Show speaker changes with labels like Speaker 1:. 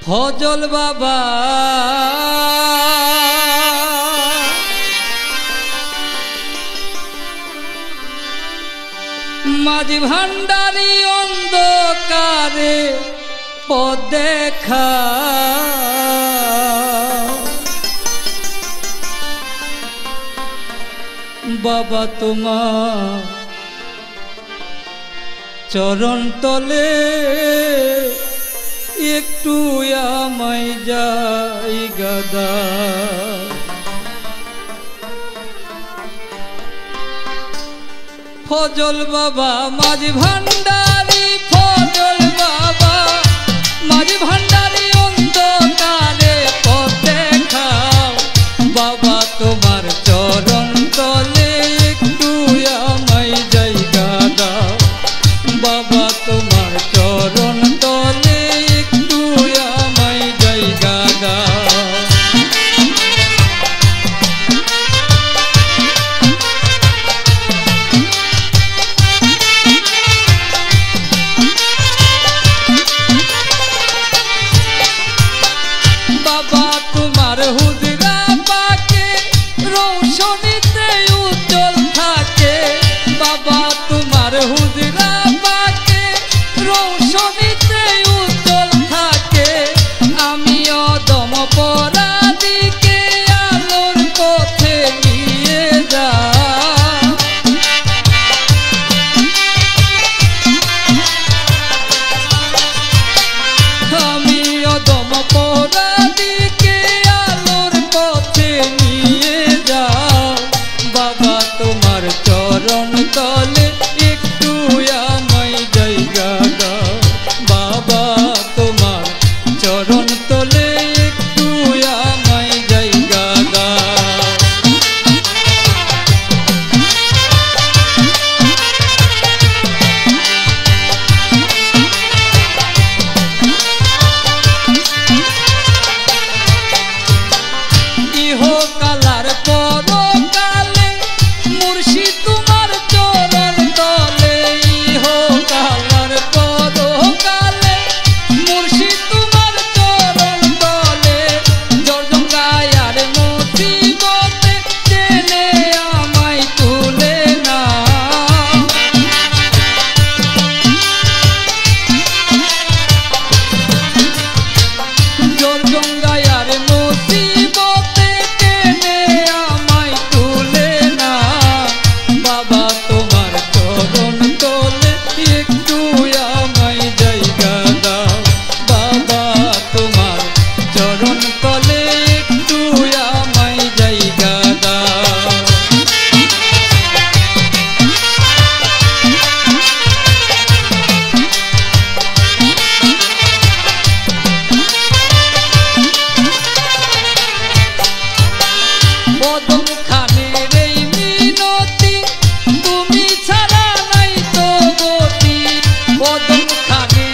Speaker 1: ফজল বাবা মাঝি ভান্ডারি অন্ধকারে পথ দেখা বাবা তোমার চরণ তলে একটু আমায় জায়গা দাও। ফজল বাবা মাঝি ভান্ডারি ফজল বাবা মাঝি ভান্ডারি অন্ধকারে পথ দেখাও বাবা তোমার চরণ তলে একটু আমায় জায়গা দাও বাবা তোমার চরণ তলে একটু আমায় জায়গা দাও। বাবা তোমার হুজরা পাকে রৌশনীতে উজ্জ্বল থাকে বাবা তোমার হুজরা পাকে রৌশনীতে উজ্জ্বল থাকে আমি অদম পরাধীকে আলোর পথে নিয়ে যাও। আমি অদম পরাধীকে আলোর পথে নিয়ে যাও বাবা তোমার চরণ তলে একটু আমায় জায়গা দাও বাবা তোমার চরণ তলে একটু আমায় জায়গা দাও। ইহকালার পরকালে মুর্শিদ তোমার চরণ তলে ইহকালার পরকালে মুর্শিদ তোমার চরণ তলে জর্জঙ্গায়ার মুসিবতে টেনে আমায় তুলে নাও। জর্জঙ্গায়ার মুসিবতে টেনে আমায় তুলে নাও বাবা তোমার চরণ তলে একটু আমায় জায়গা দাও বাবা তোমার চরণ তলে একটু আমায় জায়গা দাও। কদম খানের এই মিনতি তুমি ছাড়া নাই তো গতি কদম খানের